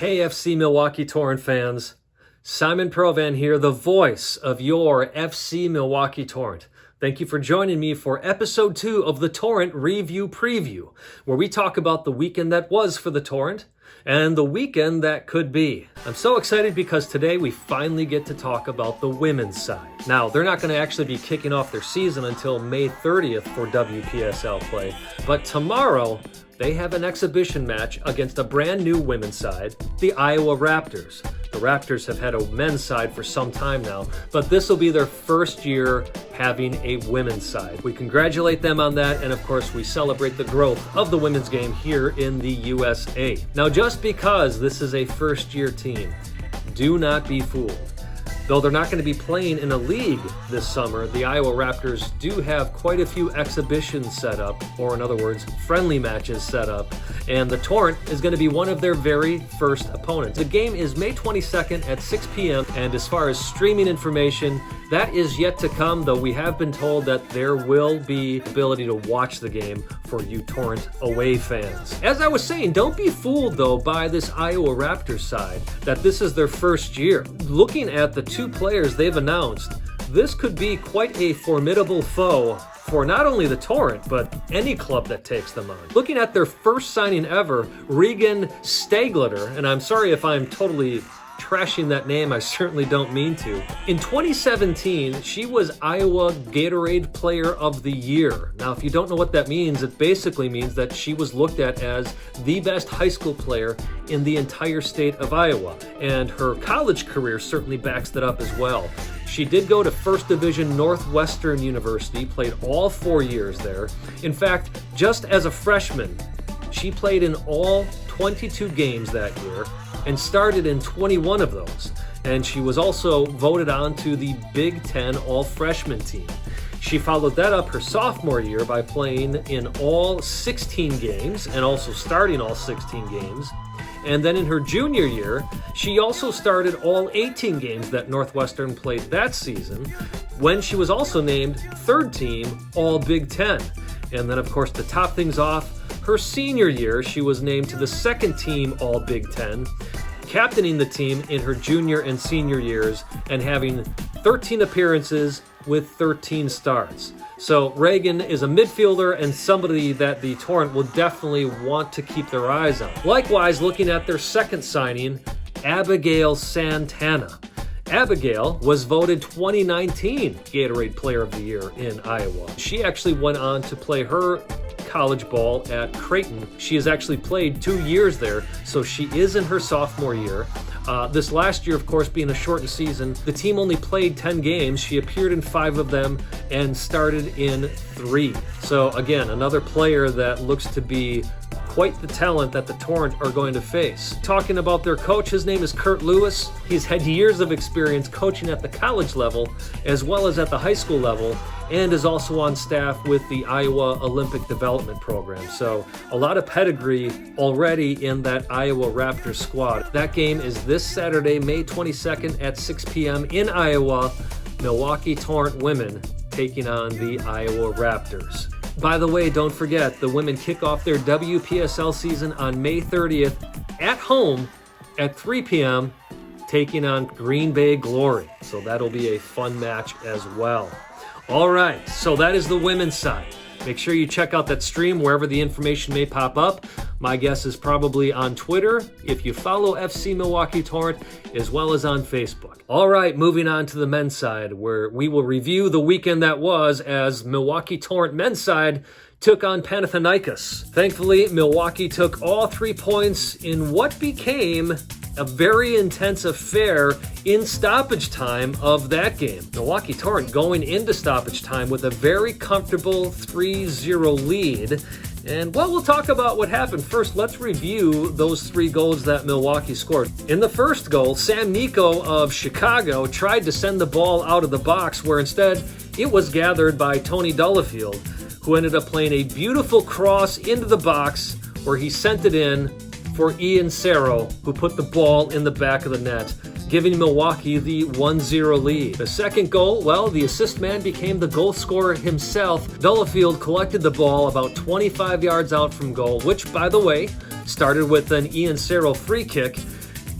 Hey FC Milwaukee Torrent fans, Simon Provan here, the voice of your FC Milwaukee Torrent. Thank you for joining me for episode 2 of the Torrent Review Preview, where we talk about the weekend that was for the Torrent and the weekend that could be. I'm so excited because today we finally get to talk about the women's side. Now, they're not going to actually be kicking off their season until May 30th for WPSL play, but tomorrow they have an exhibition match against a brand new women's side, the Iowa Raptors. The Raptors have had a men's side for some time now, but this will be their first year having a women's side. We congratulate them on that, and of course we celebrate the growth of the women's game here in the USA. Now, just because this is a first-year team, do not be fooled. Though they're not going to be playing in a league this summer, the Iowa Raptors do have quite a few exhibitions set up, or in other words, friendly matches set up, and the Torrent is going to be one of their very first opponents. The game is May 22nd at 6 p.m., and as far as streaming information, that is yet to come, though we have been told that there will be ability to watch the game for you Torrent away fans. As I was saying, don't be fooled, though, by this Iowa Raptors side, that this is their first year. Looking at the two players they've announced, this could be quite a formidable foe for not only the Torrent, but any club that takes them on. Looking at their first signing ever, Regan Stagleter, and I'm sorry if I'm totally trashing that name, I certainly don't mean to. In 2017, she was Iowa Gatorade Player of the Year. Now, if you don't know what that means, it basically means that she was looked at as the best high school player in the entire state of Iowa, and her college career certainly backs that up as well. She did go to First Division Northwestern University, played all 4 years there. In fact, just as a freshman, she played in all 22 games that year and started in 21 of those. And she was also voted on to the Big Ten All-Freshman team. She followed that up her sophomore year by playing in all 16 games and also starting all 16 games. And then in her junior year, she also started all 18 games that Northwestern played that season, when she was also named third team All Big Ten. And then, of course, to top things off, her senior year, she was named to the second team All Big Ten, captaining the team in her junior and senior years and having 13 appearances with 13 starts. So Reagan is a midfielder and somebody that the Torrent will definitely want to keep their eyes on. Likewise, looking at their second signing, Abigail Santana. Abigail was voted 2019 Gatorade Player of the Year in Iowa. She actually went on to play her college ball at Creighton. She has actually played 2 years there, so she is in her sophomore year. This last year, of course, being a shortened season, the team only played 10 games. She appeared in 5 of them and started in 3. So again, another player that looks to be quite the talent that the Torrent are going to face. Talking about their coach, his name is Kurt Lewis. He's had years of experience coaching at the college level as well as at the high school level, and is also on staff with the Iowa Olympic Development Program. So a lot of pedigree already in that Iowa Raptors squad. That game is this Saturday, May 22nd at 6 p.m. in Iowa. Milwaukee Torrent women taking on the Iowa Raptors. By the way, don't forget, the women kick off their WPSL season on May 30th at home at 3 p.m., taking on Green Bay Glory. So that'll be a fun match as well. All right, so that is the women's side. Make sure you check out that stream wherever the information may pop up. My guess is probably on Twitter, if you follow FC Milwaukee Torrent, as well as on Facebook. All right, moving on to the men's side, where we will review the weekend that was as Milwaukee Torrent men's side took on Panathinaikos. Thankfully, Milwaukee took all 3 points in what became a very intense affair in stoppage time of that game. Milwaukee Torrent going into stoppage time with a very comfortable 3-0 lead. And, well, we'll talk about what happened. First, let's review those 3 goals that Milwaukee scored. In the first goal, Sam Nico of Chicago tried to send the ball out of the box, where instead it was gathered by Tony Delafield, who ended up playing a beautiful cross into the box where he sent it in for Ian Cerro, who put the ball in the back of the net, giving Milwaukee the 1-0 lead. The second goal, well, the assist man became the goal scorer himself. Delafield collected the ball about 25 yards out from goal, which, by the way, started with an Ian Cerro free kick.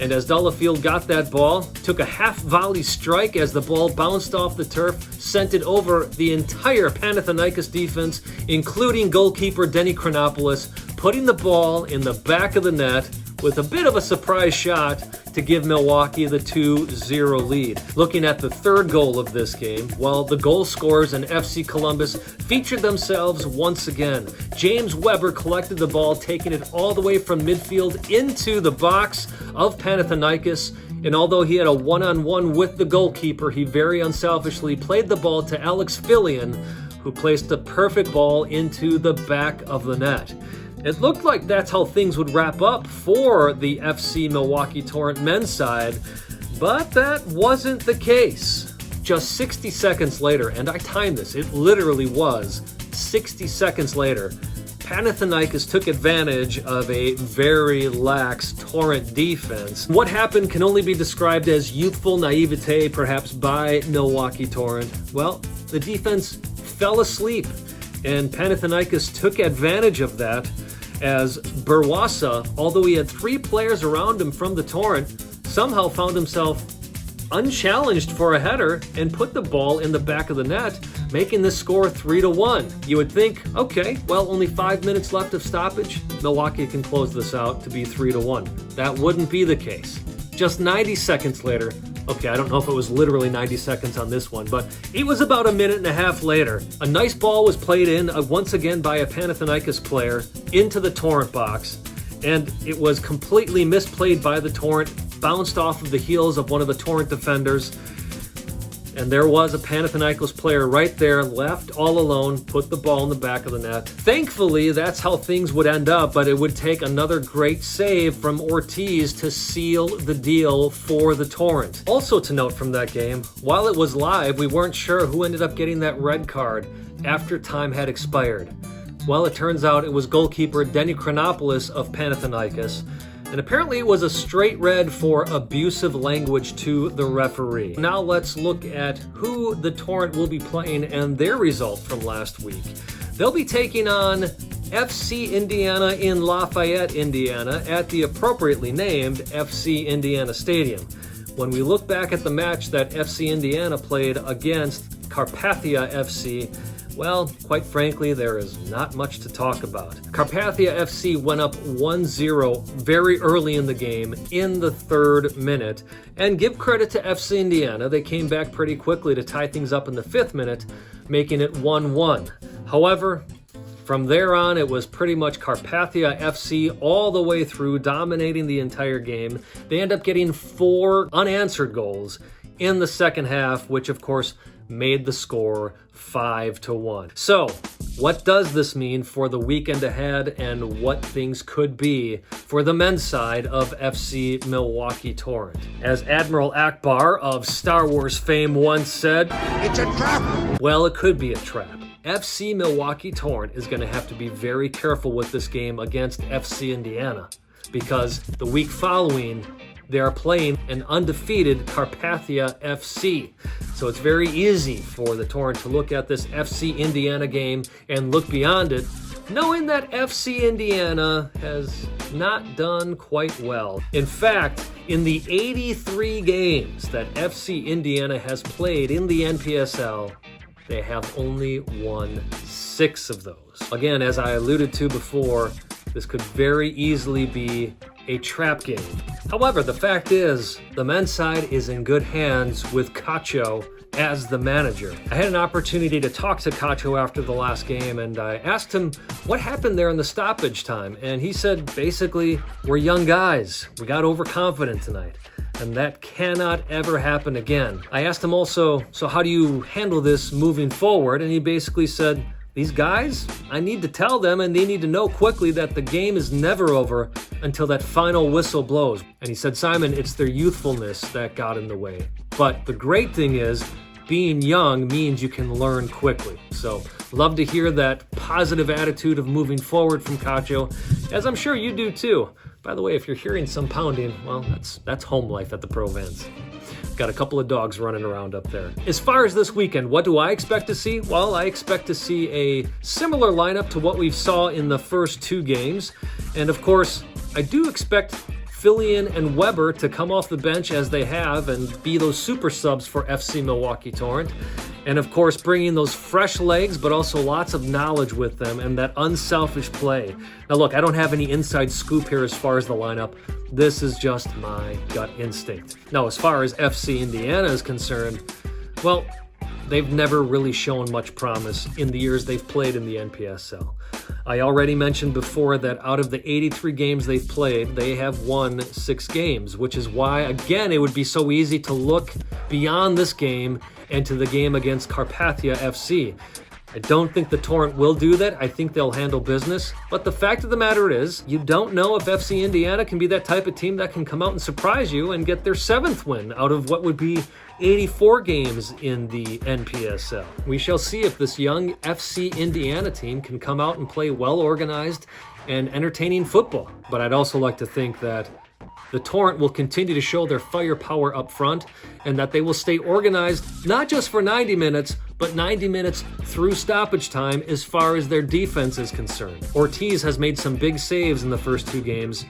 And as Delafield got that ball, took a half volley strike as the ball bounced off the turf, sent it over the entire Panathinaikos defense, including goalkeeper Denny Chronopoulos, putting the ball in the back of the net with a bit of a surprise shot to give Milwaukee the 2-0 lead. Looking at the third goal of this game, well, the goal scorers in FC Columbus featured themselves once again. James Weber collected the ball, taking it all the way from midfield into the box of Panathinaikos. And although he had a one-on-one with the goalkeeper, he very unselfishly played the ball to Alex Fillion, who placed the perfect ball into the back of the net. It looked like that's how things would wrap up for the FC Milwaukee Torrent men's side, but that wasn't the case. Just 60 seconds later, and I timed this, it literally was 60 seconds later, Panathinaikos took advantage of a very lax Torrent defense. What happened can only be described as youthful naivete, perhaps by Milwaukee Torrent. Well, the defense fell asleep, and Panathinaikos took advantage of that as Berwassa, although he had 3 players around him from the Torrent, somehow found himself unchallenged for a header and put the ball in the back of the net, making the score 3-1. You would think, okay, well, only 5 minutes left of stoppage. Milwaukee can close this out to be 3-1. That wouldn't be the case. Just 90 seconds later, okay, I don't know if it was literally 90 seconds on this one, but it was about a minute and a half later. A nice ball was played in once again by a Panathinaikos player into the Torrent box, and it was completely misplayed by the Torrent, bounced off of the heels of one of the Torrent defenders, and there was a Panathinaikos player right there, left all alone, put the ball in the back of the net. Thankfully, that's how things would end up, but it would take another great save from Ortiz to seal the deal for the Torrent. Also to note from that game, while it was live, we weren't sure who ended up getting that red card after time had expired. Well, it turns out it was goalkeeper Denny Chronopoulos of Panathinaikos, and apparently it was a straight red for abusive language to the referee. Now let's look at who the Torrent will be playing and their result from last week. They'll be taking on FC Indiana in Lafayette, Indiana at the appropriately named FC Indiana Stadium. When we look back at the match that FC Indiana played against Carpathia FC, well, quite frankly, there is not much to talk about. Carpathia FC went up 1-0 very early in the game, in the 3rd minute, and give credit to FC Indiana, they came back pretty quickly to tie things up in the 5th minute, making it 1-1. However, from there on, it was pretty much Carpathia FC all the way through, dominating the entire game. They end up getting 4 unanswered goals in the second half, which of course made the score 5-1. So, what does this mean for the weekend ahead and what things could be for the men's side of FC Milwaukee Torrent? As Admiral Akbar of Star Wars fame once said, "It's a trap!" Well, it could be a trap. FC Milwaukee Torrent is going to have to be very careful with this game against FC Indiana, because the week following, they are playing an undefeated Carpathia FC. So it's very easy for the Torrent to look at this FC Indiana game and look beyond it, knowing that FC Indiana has not done quite well. In fact, in the 83 games that FC Indiana has played in the NPSL, they have only won 6 of those. Again, as I alluded to before, this could very easily be a trap game. However, the fact is, the men's side is in good hands with Cacho as the manager. I had an opportunity to talk to Cacho after the last game, and I asked him what happened there in the stoppage time, and he said, basically, we're young guys. We got overconfident tonight, and that cannot ever happen again. I asked him also, so how do you handle this moving forward? And he basically said, these guys, I need to tell them, and they need to know quickly that the game is never over until that final whistle blows. And he said, Simon, it's their youthfulness that got in the way. But the great thing is, being young means you can learn quickly. So, love to hear that positive attitude of moving forward from Cacho, as I'm sure you do too. By the way, if you're hearing some pounding, well, that's home life at the Provence. Got a couple of dogs running around up there. As far as this weekend, what do I expect to see? Well, I expect to see a similar lineup to what we saw in the first 2 games. And of course, I do expect Fillion and Weber to come off the bench as they have and be those super subs for FC Milwaukee Torrent. And of course, bringing those fresh legs, but also lots of knowledge with them and that unselfish play. Now look, I don't have any inside scoop here as far as the lineup. This is just my gut instinct. Now, as far as FC Indiana is concerned, well, they've never really shown much promise in the years they've played in the NPSL. I already mentioned before that out of the 83 games they've played, they have won 6 games, which is why, again, it would be so easy to look beyond this game and to the game against Carpathia FC. I don't think the Torrent will do that. I think they'll handle business. But the fact of the matter is, you don't know if FC Indiana can be that type of team that can come out and surprise you and get their 7th win out of what would be 84 games in the NPSL. We shall see if this young FC Indiana team can come out and play well-organized and entertaining football. But I'd also like to think that the Torrent will continue to show their firepower up front and that they will stay organized not just for 90 minutes, but 90 minutes through stoppage time as far as their defense is concerned. Ortiz has made some big saves in the first 2 games,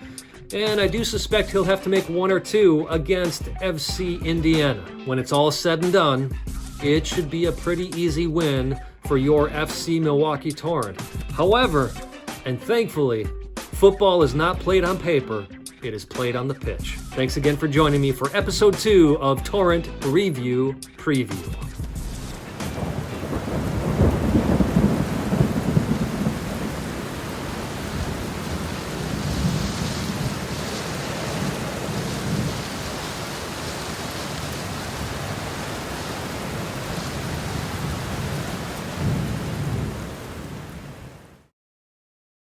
and I do suspect he'll have to make 1 or 2 against FC Indiana. When it's all said and done, it should be a pretty easy win for your FC Milwaukee Torrent. However, and thankfully, football is not played on paper, it is played on the pitch. Thanks again for joining me for episode 2 of Torrent Review Preview.